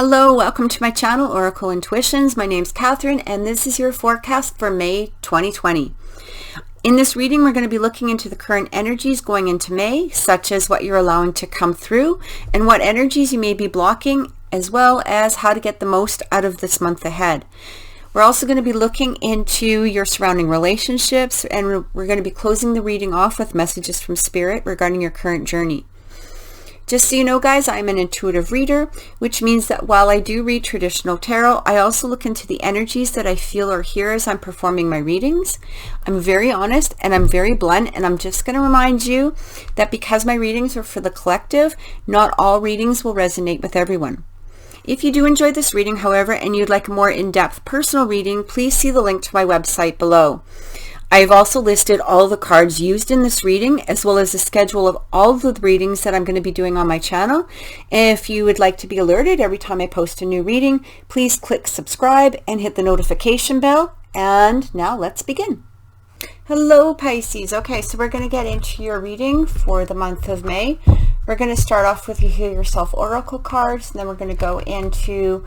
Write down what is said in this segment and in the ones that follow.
Hello, welcome to my channel, Oracle Intuitions. My name's Catherine, and this is your forecast for May 2020. In this reading, we're going to be looking into the current energies going into May, such as what you're allowing to come through and what energies you may be blocking, as well as how to get the most out of this month ahead. We're also going to be looking into your surrounding relationships, and we're going to be closing the reading off with messages from Spirit regarding your current journey. Just so you know, guys, I'm an intuitive reader, which means that while I do read traditional tarot, I also look into the energies that I feel are here as I'm performing my readings. I'm very honest and I'm very blunt, and I'm just going to remind you that because my readings are for the collective, not all readings will resonate with everyone. If you do enjoy this reading, however, and you'd like a more in-depth personal reading, please see the link to my website below. I've also listed all the cards used in this reading, as well as a schedule of all the readings that I'm going to be doing on my channel. If you would like to be alerted every time I post a new reading, please click subscribe and hit the notification bell. And now let's begin. Hello, Pisces. Okay, so we're going to get into your reading for the month of May. We're going to start off with your Heal Yourself Oracle cards, and then we're going to go into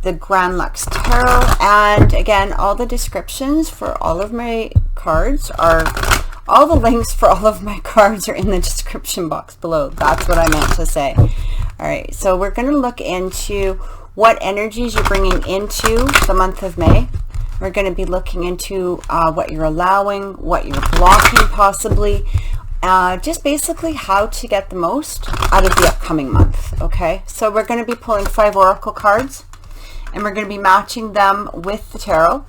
the Grand Lux Tarot. And again, all the descriptions for all of my cards all the links for all of my cards are in the description box below. That's what I meant to say. All right, so we're going to look into what energies you're bringing into the month of May. We're going to be looking into what you're allowing, what you're blocking possibly, just basically how to get the most out of the upcoming month. Okay, so we're going to be pulling 5 oracle cards, and we're going to be matching them with the tarot.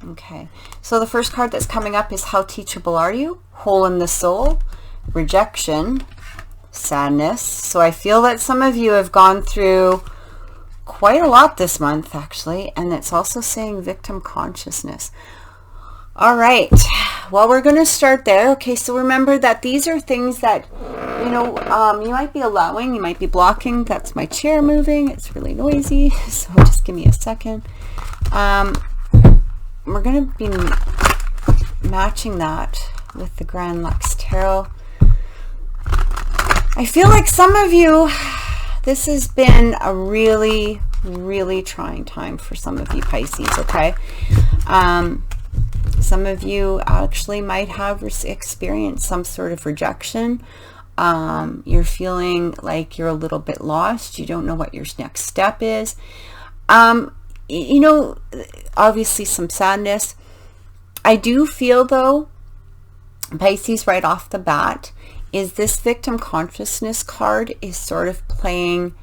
Okay, so the first card that's coming up is How Teachable Are You? Hole in the Soul, Rejection, Sadness. So I feel that some of you have gone through quite a lot this month, actually, and it's also saying victim consciousness. All right, well, we're going to start there. Okay, so remember that these are things that, you know, you might be allowing, you might be blocking. That's my chair moving. It's really noisy, so just give me a second. We're going to be matching that with the Grand Lux Tarot. I feel like some of you, this has been a really, really trying time for some of you Pisces, okay? Some of you actually might have experienced some sort of rejection. You're feeling like you're a little bit lost. You don't know what your next step is. You know, obviously some sadness. I do feel, though, Pisces, right off the bat, is this victim consciousness card is sort of playing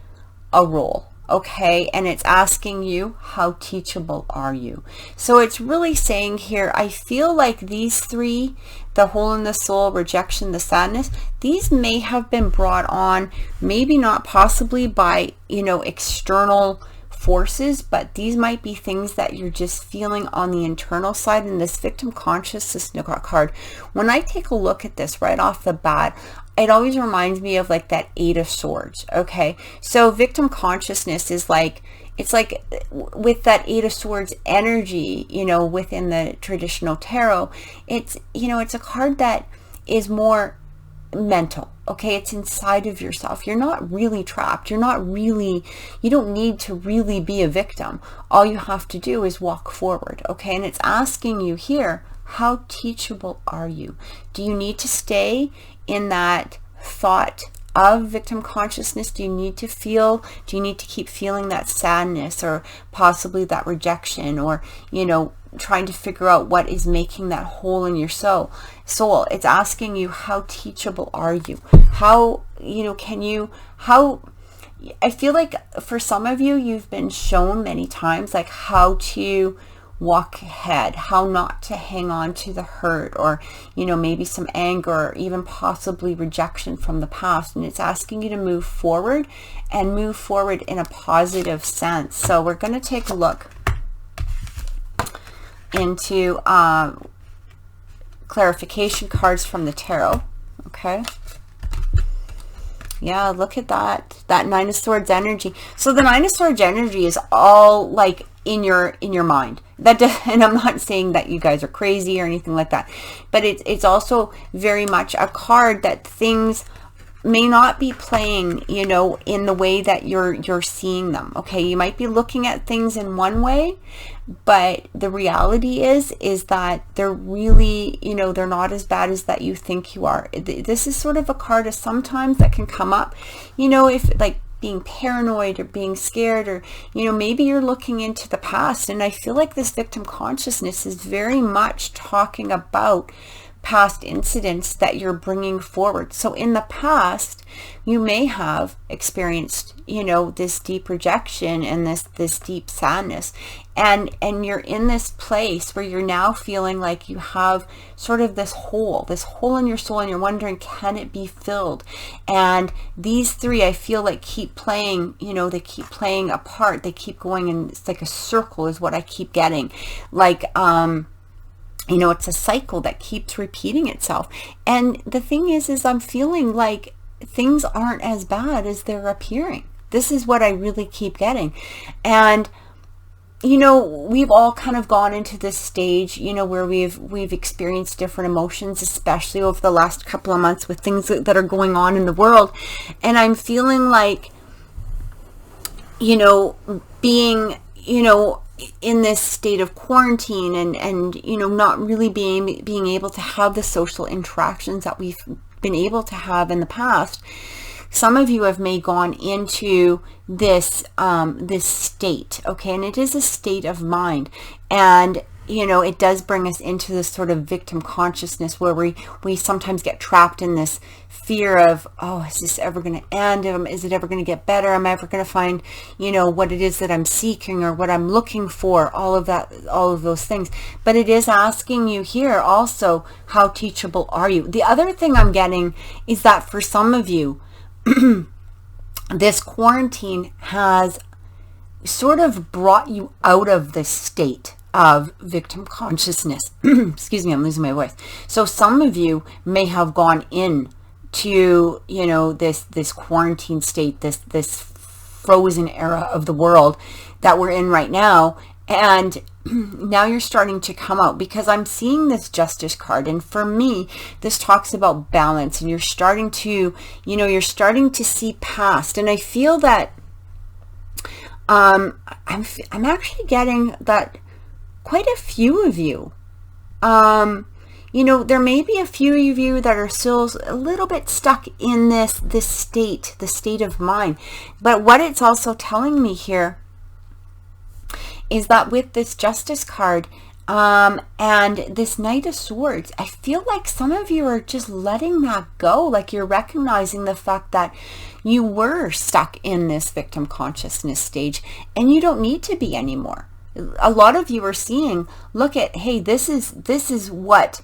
a role. Okay, and it's asking you, how teachable are you? So it's really saying here, I feel like these three, the hole in the soul, rejection, the sadness, these may have been brought on, maybe not possibly by, you know, external forces, but these might be things that you're just feeling on the internal side. In this victim consciousness card, when I take a look at this right off the bat, it always reminds me of like that 8 of Swords. Okay, so victim consciousness is like, it's like with that 8 of Swords energy, you know, within the traditional tarot, it's, you know, it's a card that is more mental. Okay, it's inside of yourself. You're not really trapped. You're not really, you don't need to really be a victim. All you have to do is walk forward. Okay, and it's asking you here, how teachable are you? Do you need to stay in that thought of victim consciousness? Do you need to keep feeling that sadness, or possibly that rejection, or, you know, trying to figure out what is making that hole in your soul? It's asking you, how teachable are you? How, you know, I feel like for some of you, you've been shown many times like how to walk ahead, how not to hang on to the hurt, or, you know, maybe some anger, or even possibly rejection from the past. And it's asking you to move forward, and move forward in a positive sense. So we're going to take a look into clarification cards from the tarot. Okay, yeah, look at that 9 of Swords energy. So the 9 of Swords energy is all like in your mind. And I'm not saying that you guys are crazy or anything like that, but it's also very much a card that things may not be playing, you know, in the way that you're seeing them. Okay, you might be looking at things in one way, but the reality is that they're really, you know, they're not as bad as that you think you are. This is sort of a card of sometimes that can come up, you know, if like being paranoid or being scared, or, you know, maybe you're looking into the past. And I feel like this victim consciousness is very much talking about past incidents that you're bringing forward. So in the past, you may have experienced, you know, this deep rejection and this deep sadness, and you're in this place where you're now feeling like you have sort of this hole in your soul, and you're wondering, can it be filled? And these three, I feel like, keep playing, you know, they keep playing a part, they keep going, and it's like a circle is what I keep getting. Like, you know, it's a cycle that keeps repeating itself. And the thing is I'm feeling like things aren't as bad as they're appearing. This is what I really keep getting. And, you know, we've all kind of gone into this stage, you know, where we've experienced different emotions, especially over the last couple of months with things that are going on in the world. And I'm feeling like, you know, being, you know, in this state of quarantine and you know, not really being able to have the social interactions that we've been able to have in the past. Some of you have may gone into this this state, okay, and it is a state of mind, and you know, it does bring us into this sort of victim consciousness where we sometimes get trapped in this fear of, oh, is this ever going to end? Is it ever going to get better? Am I ever going to find, you know, what it is that I'm seeking or what I'm looking for? All of that, all of those things. But it is asking you here also, how teachable are you? The other thing I'm getting is that for some of you, this quarantine has sort of brought you out of this state of victim consciousness. Excuse me, I'm losing my voice. So some of you may have gone in to, you know, this quarantine state, this frozen era of the world that we're in right now, and now you're starting to come out, because I'm seeing this Justice card, and for me this talks about balance, and you're starting to, you know, you're starting to see past. And I feel that I'm actually getting that quite a few of you, you know, there may be a few of you that are still a little bit stuck in this state, the state of mind. But what it's also telling me here is that with this Justice card and this Knight of Swords, I feel like some of you are just letting that go. Like you're recognizing the fact that you were stuck in this victim consciousness stage and you don't need to be anymore. A lot of you are seeing, look at, hey, this is what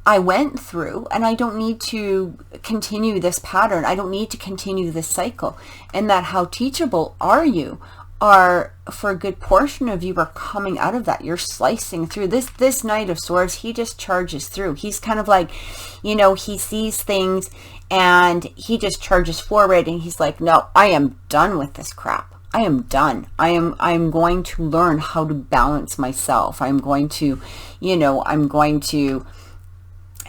I went through, and I don't need to continue this pattern. I don't need to continue this cycle. And that how teachable are you are, for a good portion of you, are coming out of that. You're slicing through this Knight of Swords. He just charges through. He's kind of like, you know, he sees things and he just charges forward, and he's like, no, I am done with this crap. I am done. I'm going to learn how to balance myself. I'm going to, you know, I'm going to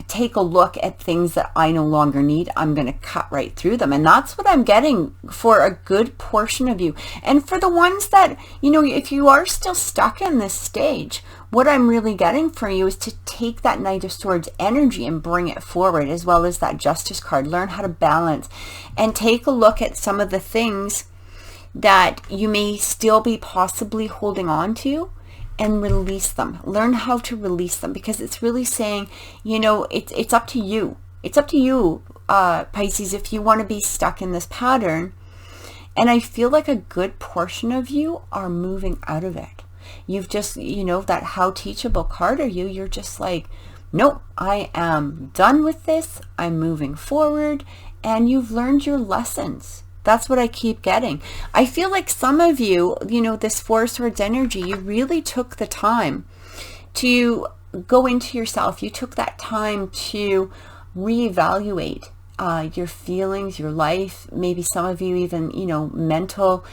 take a look at things that I no longer need. I'm going to cut right through them. And that's what I'm getting for a good portion of you. And for the ones that, you know, if you are still stuck in this stage, what I'm really getting for you is to take that Knight of Swords energy and bring it forward, as well as that Justice card. Learn how to balance and take a look at some of the things that you may still be possibly holding on to, and release them. Learn how to release them, because it's really saying, you know, it's up to you. It's up to you, Pisces, if you want to be stuck in this pattern. And I feel like a good portion of you are moving out of it. You've just, you know, that how teachable card are you. You're just like, nope, I am done with this. I'm moving forward. And you've learned your lessons. That's what I keep getting. I feel like some of you, you know, this Four Swords energy, you really took the time to go into yourself. You took that time to reevaluate your feelings, your life. Maybe some of you even, you know, mental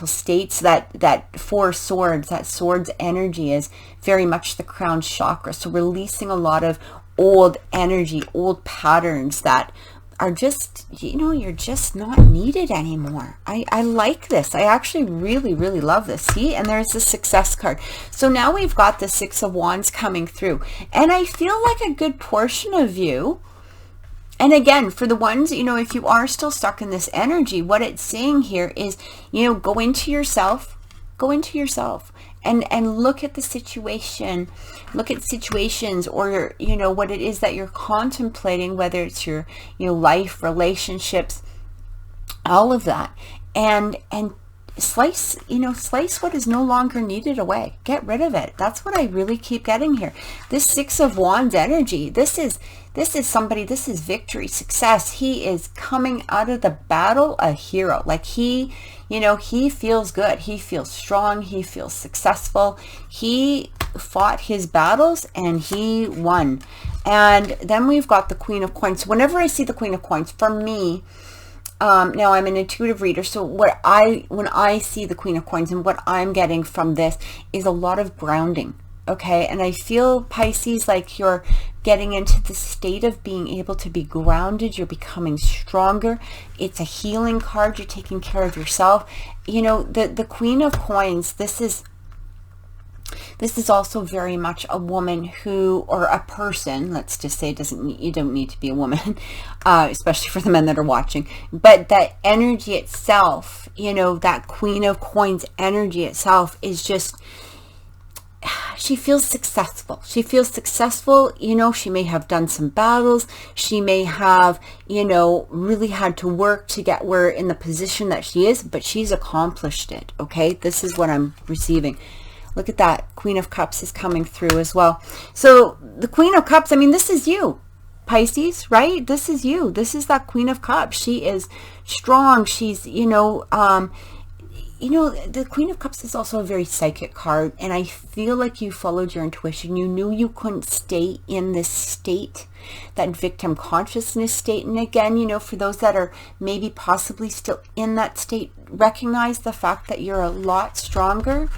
states. That Four Swords, that Swords energy is very much the crown chakra. So releasing a lot of old energy, old patterns that are just, you know, you're just not needed anymore. I like this. I actually really, really love this. See, and there's the success card. So now we've got the Six of Wands coming through. And I feel like a good portion of you, and again, for the ones, you know, if you are still stuck in this energy, what it's saying here is, you know, go into yourself, and look at the situation, look at situations, or, you know, what it is that you're contemplating, whether it's your, you know, life, relationships, all of that, and slice, you know, slice what is no longer needed away. Get rid of it. That's what I really keep getting here. This Six of Wands energy, this is somebody, this is victory, success. He is coming out of the battle a hero. Like he, you know, he feels good. He feels strong. He feels successful. He fought his battles and he won. And then we've got the Queen of Coins. So whenever I see the Queen of Coins, for me, now I'm an intuitive reader, so when I see the Queen of Coins, and what I'm getting from this is a lot of grounding, okay? And I feel, Pisces, like you're getting into the state of being able to be grounded. You're becoming stronger. It's a healing card. You're taking care of yourself. You know, the Queen of Coins, this is also very much a woman who, or a person, let's just say, you don't need to be a woman, especially for the men that are watching, but that energy itself, you know, that Queen of Coins energy itself is just, she feels successful. She feels successful. You know, she may have done some battles. She may have, you know, really had to work to get where in the position that she is, but she's accomplished it. Okay. This is what I'm receiving. Look at that. Queen of Cups is coming through as well. So the Queen of Cups, I mean, this is you, Pisces, right? This is you. This is that Queen of Cups. She is strong. She's, you know, the Queen of Cups is also a very psychic card. And I feel like you followed your intuition. You knew you couldn't stay in this state, that victim consciousness state. And again, you know, for those that are maybe possibly still in that state, recognize the fact that you're a lot stronger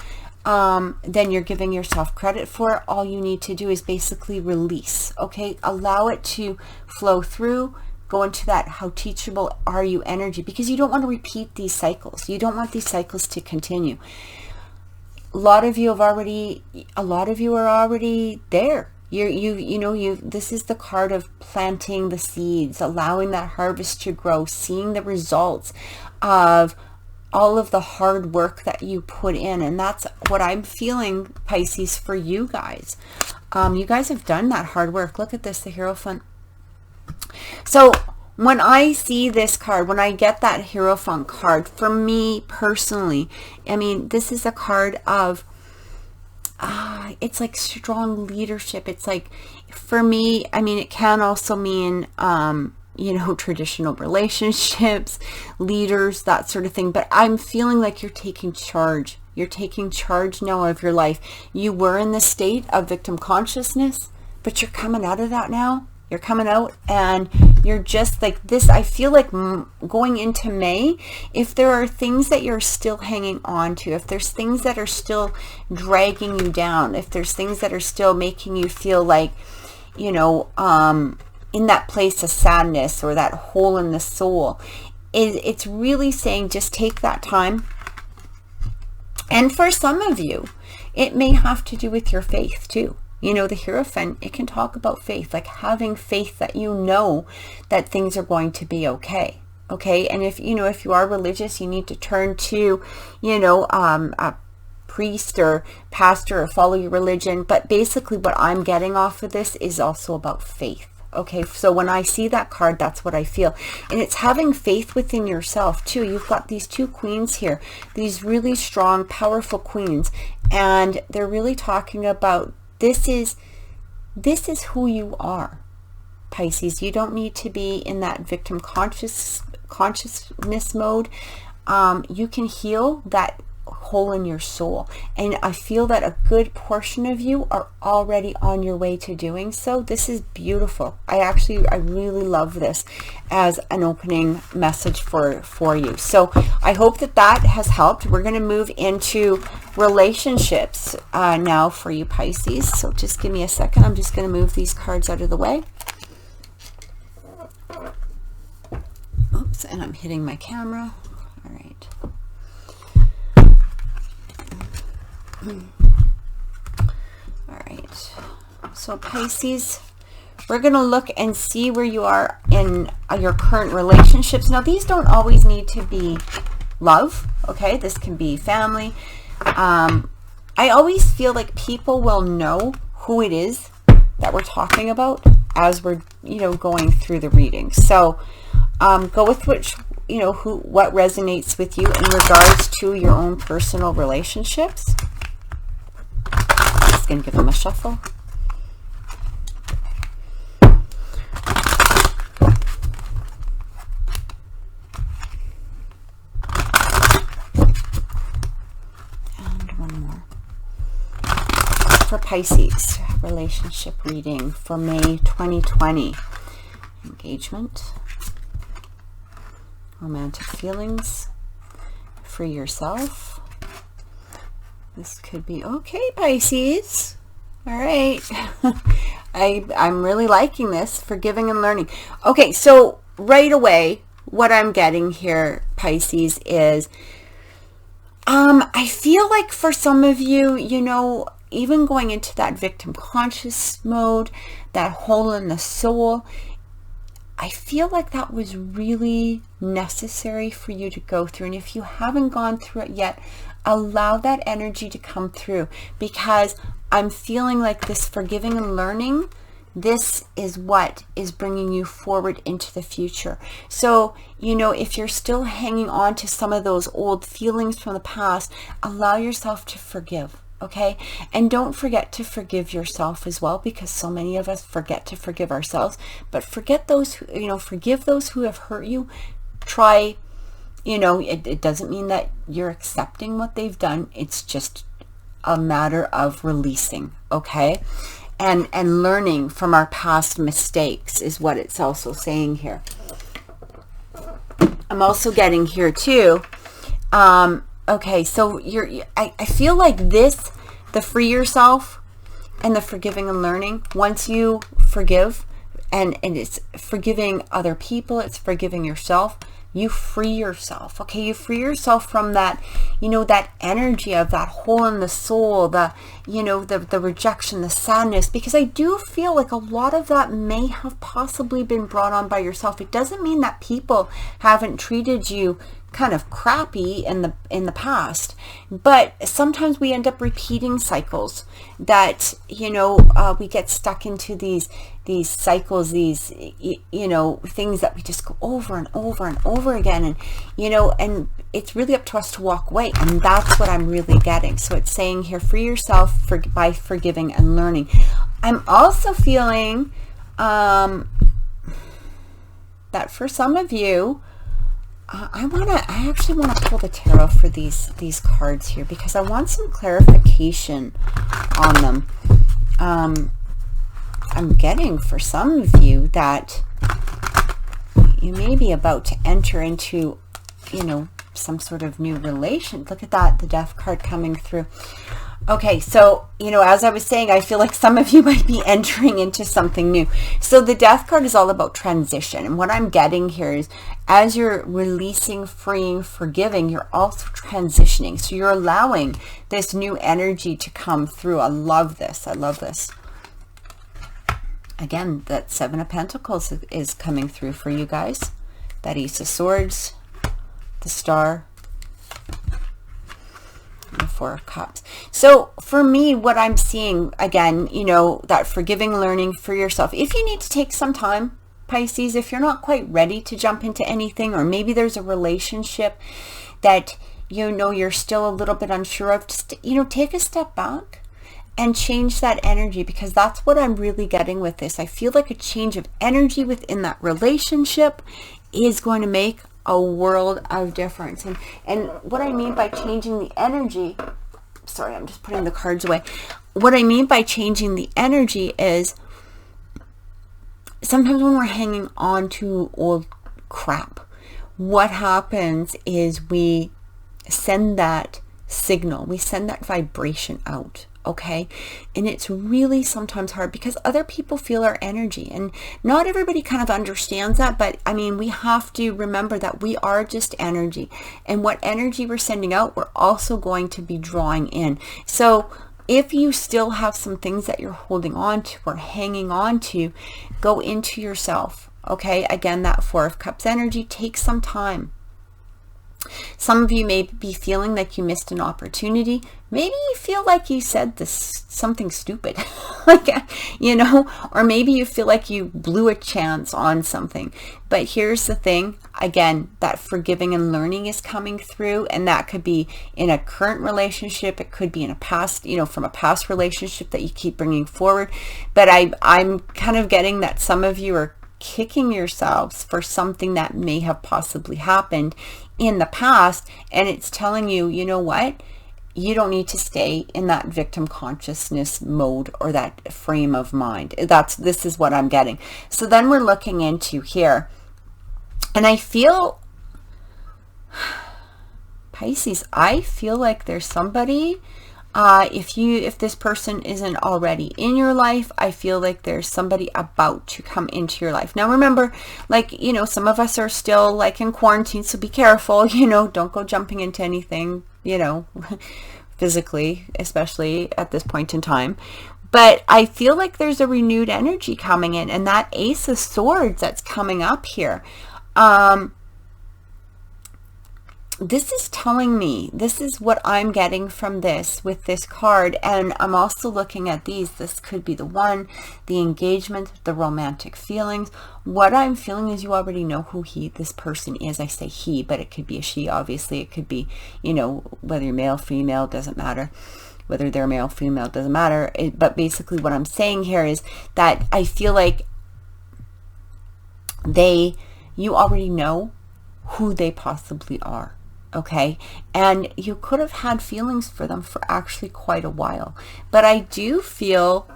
then you're giving yourself credit for. All you need to do is basically release, okay? Allow it to flow through, go into that how teachable are you energy, because you don't want to repeat these cycles. You don't want these cycles to continue. A lot of you are already there. This is the card of planting the seeds, allowing that harvest to grow, seeing the results of all of the hard work that you put in. And that's what I'm feeling, Pisces, for you guys. You guys have done that hard work. Look at this, the Hierophant. So when I see this card, when I get that Hierophant card, for me personally, I mean, this is a card of, it's like strong leadership. It's like, for me, I mean, it can also mean, you know, traditional relationships, leaders, that sort of thing. But I'm feeling like you're taking charge. You're taking charge now of your life. You were in the state of victim consciousness, but you're coming out of that now. You're coming out and you're just like this. I feel like going into May, if there are things that you're still hanging on to, if there's things that are still dragging you down, if there's things that are still making you feel like, you know, in that place of sadness or that hole in the soul, it's really saying just take that time. And for some of you, it may have to do with your faith too. You know, the Hierophant, it can talk about faith, like having faith that you know that things are going to be okay. Okay. And if, you know, if you are religious, you need to turn to, you know, a priest or pastor or follow your religion. But basically what I'm getting off of this is also about faith. Okay, so when I see that card, that's what I feel. And it's having faith within yourself too. You've got these two queens here, these really strong, powerful queens. And they're really talking about this is who you are, Pisces. You don't need to be in that victim consciousness mode. You can heal that hole in your soul, and I feel that a good portion of you are already on your way to doing so. This is beautiful. I really love this as an opening message for you. So I hope that has helped. We're going to move into relationships now for you, Pisces. So just give me a second. I'm just going to move these cards out of the way. And I'm hitting my camera. All right. All right. So Pisces, we're going to look and see where you are in your current relationships. Now, these don't always need to be love, okay? This can be family. I always feel like people will know who it is that we're talking about as we're, going through the reading. So go with what resonates with you in regards to your own personal relationships. Just going to give them a shuffle. For Pisces, relationship reading for May 2020. Engagement, romantic feelings, free yourself. This could be okay, Pisces. All right. I'm really liking this. Forgiving and learning. Okay, so right away, what I'm getting here, Pisces, is I feel like for some of you, even going into that victim conscious mode, that hole in the soul, I feel like that was really necessary for you to go through. And if you haven't gone through it yet, allow that energy to come through, because I'm feeling like this forgiving and learning, this is what is bringing you forward into the future. So, if you're still hanging on to some of those old feelings from the past, allow yourself to forgive. Okay. And don't forget to forgive yourself as well, because so many of us forget to forgive ourselves. But forgive those who have hurt you. Try, it doesn't mean that you're accepting what they've done. It's just a matter of releasing. Okay. And learning from our past mistakes is what it's also saying here. I'm also getting here too. Okay, so I feel like this, the free yourself and the forgiving and learning, once you forgive, and it's forgiving other people, it's forgiving yourself, you free yourself. Okay, you free yourself from that, that energy of that hole in the soul, the rejection, the sadness, because I do feel like a lot of that may have possibly been brought on by yourself. It doesn't mean that people haven't treated you kind of crappy in the past, but sometimes we end up repeating cycles that we get stuck into these cycles, these things that we just go over and over and over again, and it's really up to us to walk away. And that's what I'm really getting. So it's saying here, free yourself by forgiving and learning. I'm also feeling that for some of you, I actually want to pull the tarot for these cards here, because I want some clarification on them. I'm getting for some of you that you may be about to enter into, some sort of new relation. Look at that, the Death card coming through. Okay, so, as I was saying, I feel like some of you might be entering into something new. So the Death card is all about transition. And what I'm getting here is, as you're releasing, freeing, forgiving, you're also transitioning. So you're allowing this new energy to come through. I love this. I love this. Again, that Seven of Pentacles is coming through for you guys. That Ace of Swords, the Star, the Four of Cups. So for me, what I'm seeing, again, that forgiving, learning for yourself. If you need to take some time, Pisces, if you're not quite ready to jump into anything, or maybe there's a relationship that you're still a little bit unsure of, just take a step back and change that energy, because that's what I'm really getting with this. I feel like a change of energy within that relationship is going to make a world of difference. And what I mean by changing the energy, sorry, I'm just putting the cards away. What I mean by changing the energy is, sometimes when we're hanging on to old crap, what happens is we send that signal, we send that vibration out. okay? And it's really sometimes hard because other people feel our energy, and not everybody kind of understands that. But I mean, we have to remember that we are just energy, and what energy we're sending out, we're also going to be drawing in. So if you still have some things that you're holding on to or hanging on to, go into yourself, okay? Again, that Four of Cups energy takes some time. Some of you may be feeling like you missed an opportunity. Maybe you feel like you said something stupid, like, you know, or maybe you feel like you blew a chance on something. But here's the thing, again, that forgiving and learning is coming through, and that could be in a current relationship. It could be in a past, you know, from a past relationship that you keep bringing forward. But I'm kind of getting that some of you are kicking yourselves for something that may have possibly happened in the past, and it's telling you, you know what, you don't need to stay in that victim consciousness mode or that frame of mind. This is what I'm getting. So then we're looking into here, and I feel, Pisces, I feel like there's somebody, if this person isn't already in your life, I feel like there's somebody about to come into your life. Now remember, like, you know, some of us are still like in quarantine, so be careful, you know, don't go jumping into anything, you know, physically, especially at this point in time. But I feel like there's a renewed energy coming in, and that Ace of Swords that's coming up here, this is telling me, this is what I'm getting from this with this card. And I'm also looking at these. This could be the one, the engagement, the romantic feelings. What I'm feeling is you already know who this person is. I say he, but it could be a she, obviously. It could be, you know, whether you're male, female, doesn't matter. Whether they're male, female, doesn't matter. But basically what I'm saying here is that I feel like you already know who they possibly are. Okay, and you could have had feelings for them for actually quite a while. But I do feel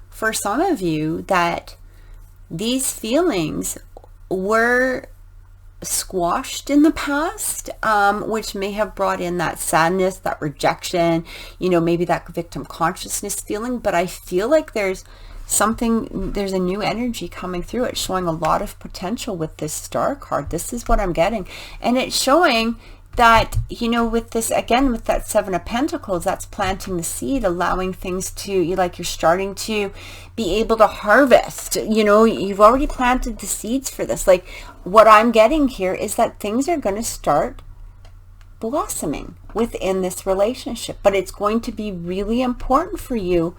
for some of you that these feelings were squashed in the past, which may have brought in that sadness, that rejection, you know, maybe that victim consciousness feeling. But I feel like there's a new energy coming through. It's showing a lot of potential with this Star card. This is what I'm getting. And it's showing that, you know, with this, again, with that Seven of Pentacles, that's planting the seed, allowing things to, like, you're starting to be able to harvest. You know, you've already planted the seeds for this. Like, what I'm getting here is that things are going to start blossoming within this relationship. But it's going to be really important for you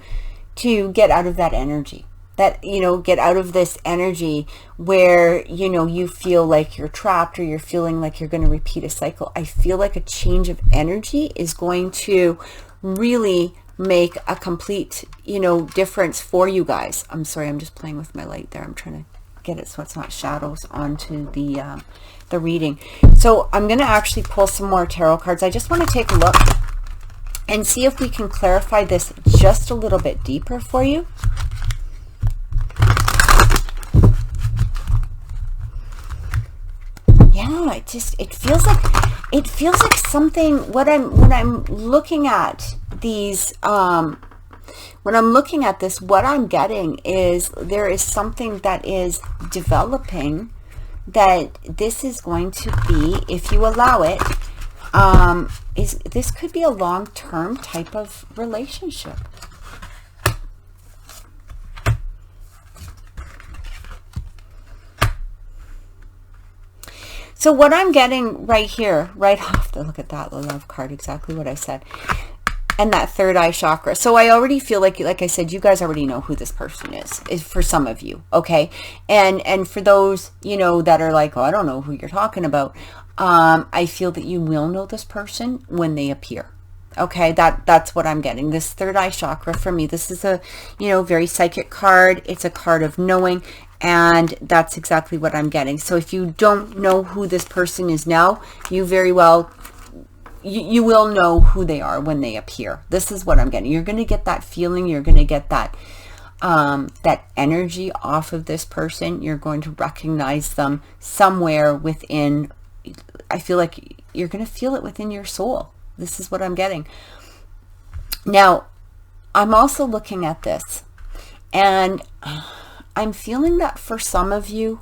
to get out of that energy. That, you know, get out of this energy where, you know, you feel like you're trapped, or you're feeling like you're going to repeat a cycle. I feel like a change of energy is going to really make a complete, you know, difference for you guys. I'm sorry, I'm just playing with my light there. I'm trying to get it so it's not shadows onto the reading. So I'm going to actually pull some more tarot cards. I just want to take a look and see if we can clarify this just a little bit deeper for you. Yeah, it feels like something, when I'm looking at these, when I'm looking at this, what I'm getting is there is something that is developing, that this is going to be, if you allow it, this could be a long-term type of relationship. So what I'm getting right here, right off the, look at that, the Love card, exactly what I said. And that third eye chakra. So I already feel like I said, you guys already know who this person is for some of you, okay? And for those, you know, that are like, oh, I don't know who you're talking about. I feel that you will know this person when they appear. Okay, that's what I'm getting. This third eye chakra for me, this is a, you know, very psychic card. It's a card of knowing. And that's exactly what I'm getting. So if you don't know who this person is now, you very well, you will know who they are when they appear. This is what I'm getting. You're going to get that feeling. You're going to get that, that energy off of this person. You're going to recognize them somewhere within. I feel like you're going to feel it within your soul. This is what I'm getting. Now, I'm also looking at this, and I'm feeling that for some of you,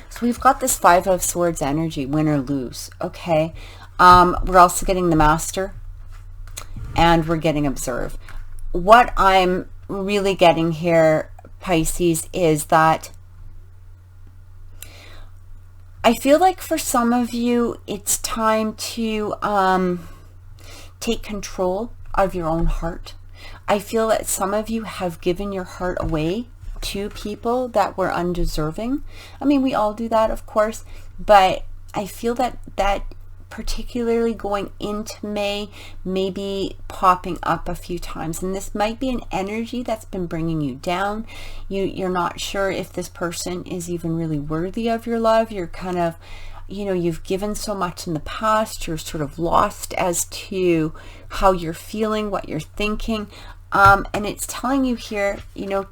so we've got this Five of Swords energy, win or lose, okay? We're also getting the Master, and we're getting Observe. What I'm really getting here, Pisces, is that I feel like for some of you, it's time to take control of your own heart. I feel that some of you have given your heart away to people that were undeserving. I mean, we all do that, of course, but I feel that particularly going into May, maybe popping up a few times, and this might be an energy that's been bringing you down. You're not sure if this person is even really worthy of your love. You're kind of, you've given so much in the past, you're sort of lost as to how you're feeling, what you're thinking, and it's telling you here,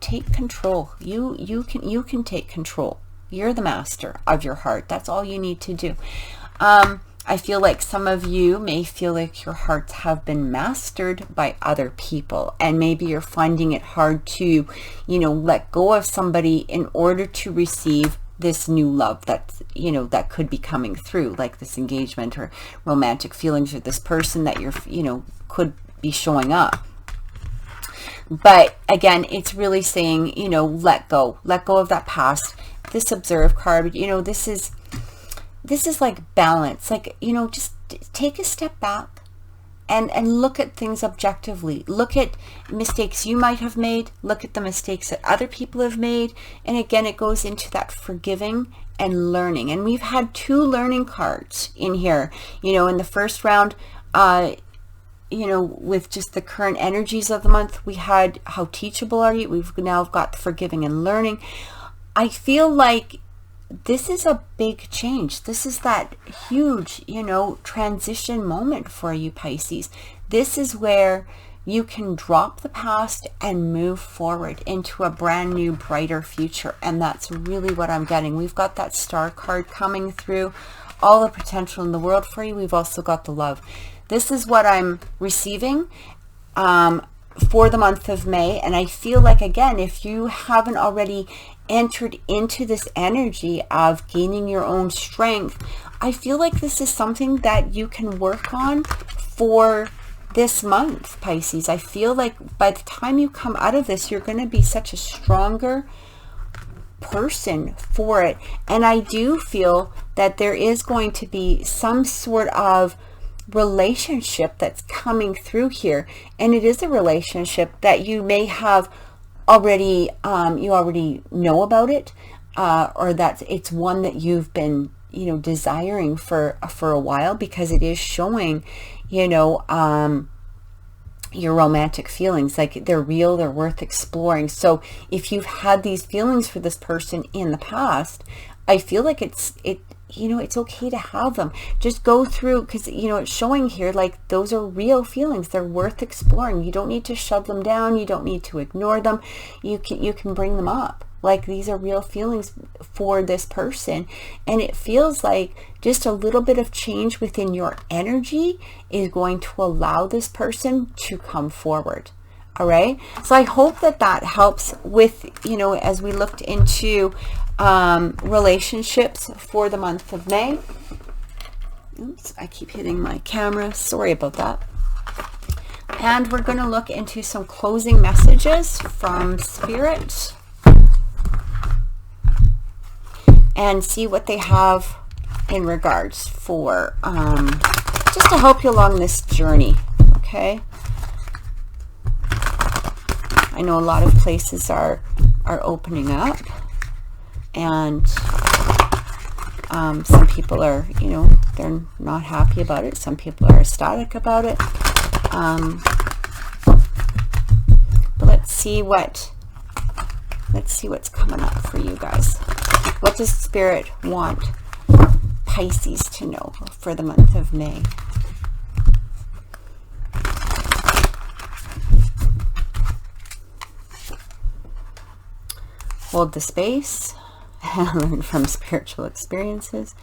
take control. You can take control. You're the master of your heart. That's all you need to do. I feel like some of you may feel like your hearts have been mastered by other people, and maybe you're finding it hard to, let go of somebody in order to receive this new love that, that could be coming through, like this engagement or romantic feelings, or this person that you're, could be showing up. But again, it's really saying, let go of that past. This Observe card, this is like balance, like, just take a step back and look at things objectively. Look at mistakes you might have made. Look at the mistakes that other people have made. And again, it goes into that forgiving and learning. And we've had 2 learning cards in here, in the first round, with just the current energies of the month. We had how teachable are you? We've now got the forgiving and learning. I feel like this is a big change. This is that huge, transition moment for you, Pisces. This is where you can drop the past and move forward into a brand new, brighter future. And that's really what I'm getting. We've got that Star card coming through, all the potential in the world for you. We've also got the love. This is what I'm receiving for the month of May. And I feel like, again, if you haven't already entered into this energy of gaining your own strength, I feel like this is something that you can work on for this month, Pisces. I feel like by the time you come out of this, you're going to be such a stronger person for it. And I do feel that there is going to be some sort of relationship that's coming through here, and it is a relationship that you may have already you already know about it, or that it's one that you've been desiring for a while, because it is showing your romantic feelings, like they're real, they're worth exploring. So if you've had these feelings for this person in the past, I feel like it's okay to have them. Just go through, because it's showing here like those are real feelings. They're worth exploring. You don't need to shove them down. You don't need to ignore them. You can bring them up. Like, these are real feelings for this person, and it feels like just a little bit of change within your energy is going to allow this person to come forward. All right, so I hope that helps with, as we looked into relationships for the month of May. Oops, I keep hitting my camera. Sorry about that. And we're going to look into some closing messages from Spirit and see what they have in regards for just to help you along this journey. Okay, I know a lot of places are opening up, and some people are, they're not happy about it. Some people are ecstatic about it. But let's see what's coming up for you guys. What does Spirit want Pisces to know for the month of May? Hold the space. Learn from spiritual experiences.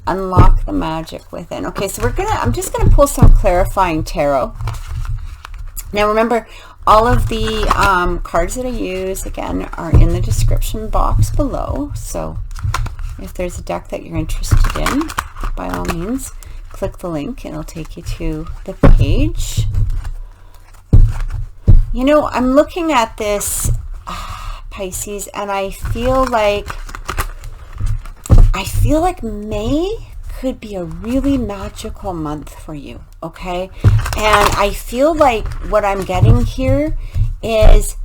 Unlock the magic within. Okay, so I'm just gonna pull some clarifying tarot Now remember, all of the cards that I use, again, are in the description box below. So if there's a deck that you're interested in, by all means, click the link and it'll take you to the page. You know, I'm looking at this, Pisces, and I feel like May could be a really magical month for you, okay? And I feel like what I'm getting here is,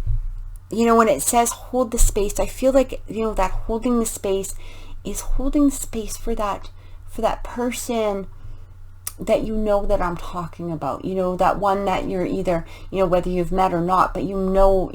you know, when it says hold the space, I feel like, you know, that holding the space is holding space for that person that you know that I'm talking about. You know, that one that you're either, you know, whether you've met or not, but you know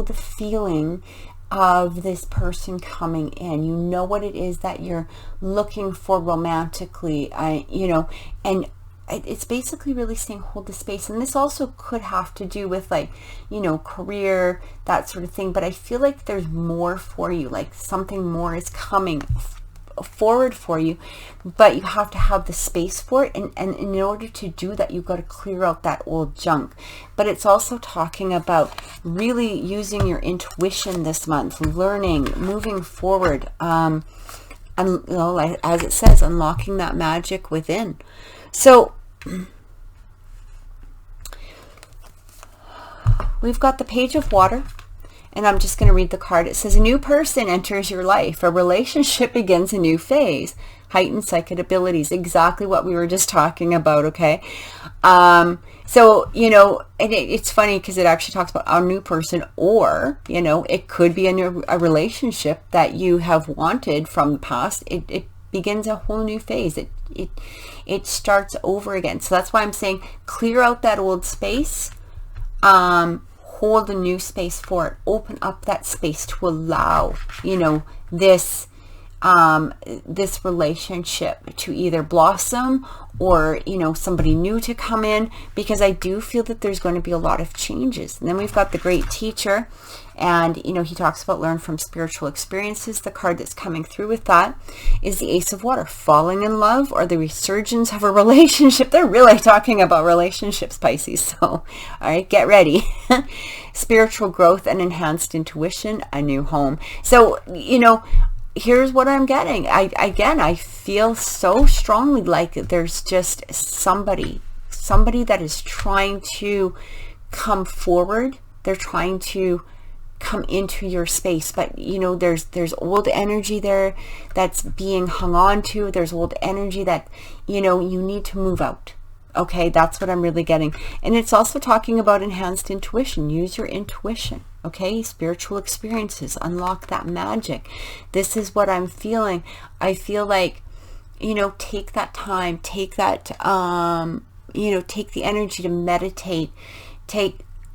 the feeling of this person coming in. You know what it is that you're looking for romantically, you know, and it's basically really saying hold the space. And this also could have to do with, like, you know, career, that sort of thing, but I feel like there's more for you, like something more is coming forward for you, but you have to have the space for it, and in order to do that, you've got to clear out that old junk. But it's also talking about really using your intuition this month, learning, moving forward, and, you know, like, as it says, unlocking that magic within. So we've got the Page of Water. And I'm just going to read the card. It says, a new person enters your life. A relationship begins a new phase. Heightened psychic abilities. Exactly what we were just talking about, okay? So, you know, and it's funny because it actually talks about a new person, or, you know, it could be a relationship that you have wanted from the past. It begins a whole new phase. It starts over again. So that's why I'm saying clear out that old space. Hold a new space for it. Open up that space to allow, you know, this relationship to either blossom, or, you know, somebody new to come in, because I do feel that there's going to be a lot of changes. And then we've got the Great Teacher, and, you know, he talks about learn from spiritual experiences. The card that's coming through with that is the Ace of Water. Falling in love or the resurgence of a relationship. They're really talking about relationships, Pisces. So, all right, get ready. Spiritual growth and enhanced intuition, a new home. So, you know, here's what I'm getting. I feel so strongly like there's just somebody that is trying to come forward. They're trying to come into your space, but, you know, there's old energy there that's being hung on to. There's old energy that, you know, you need to move out. Okay, that's what I'm really getting. And it's also talking about enhanced intuition. Use your intuition. Okay, spiritual experiences, unlock that magic. This is what I'm feeling. I feel like, you know, take that time, take that, you know, take the energy to meditate,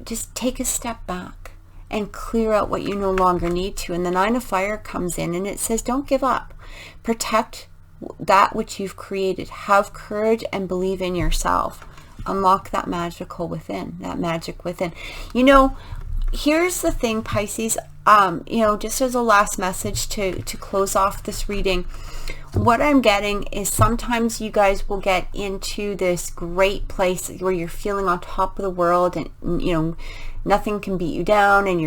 just take a step back and clear out what you no longer need to. And the Nine of Fire comes in and it says, don't give up. Protect that which you've created. Have courage and believe in yourself. Unlock that magical within, that magic within. You know, here's the thing, Pisces, you know, just as a last message to close off this reading, what I'm getting is sometimes you guys will get into this great place where you're feeling on top of the world, and, you know, nothing can beat you down, and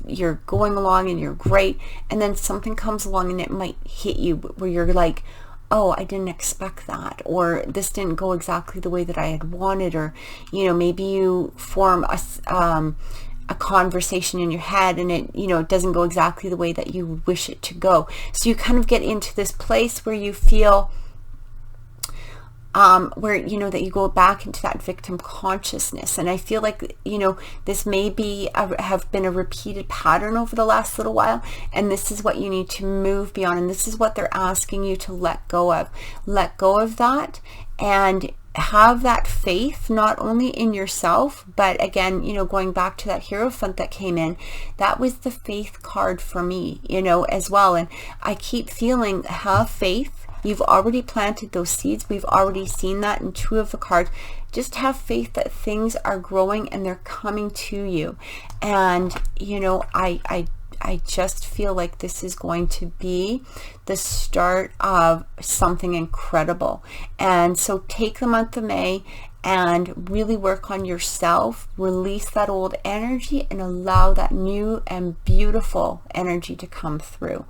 you're going along and you're great, and then something comes along and it might hit you where you're like, oh, I didn't expect that, or this didn't go exactly the way that I had wanted, or, you know, maybe you form a conversation in your head and it, you know, it doesn't go exactly the way that you wish it to go. So you kind of get into this place where you feel where, you know, that you go back into that victim consciousness. And I feel like, you know, this may be have been a repeated pattern over the last little while, and this is what you need to move beyond, and this is what they're asking you to let go of. Let go of that and have that faith, not only in yourself, but again, you know, going back to that Hierophant that came in, that was the faith card for me, you know, as well. And I keep feeling, have faith. You've already planted those seeds. We've already seen that in two of the cards. Just have faith that things are growing and they're coming to you. And, you know, I just feel like this is going to be the start of something incredible. And so take the month of May and really work on yourself. Release that old energy and allow that new and beautiful energy to come through.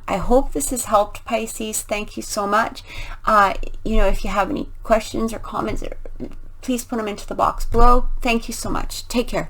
I hope this has helped, Pisces. Thank you so much. If you have any questions or comments, please put them into the box below. Thank you so much. Take care.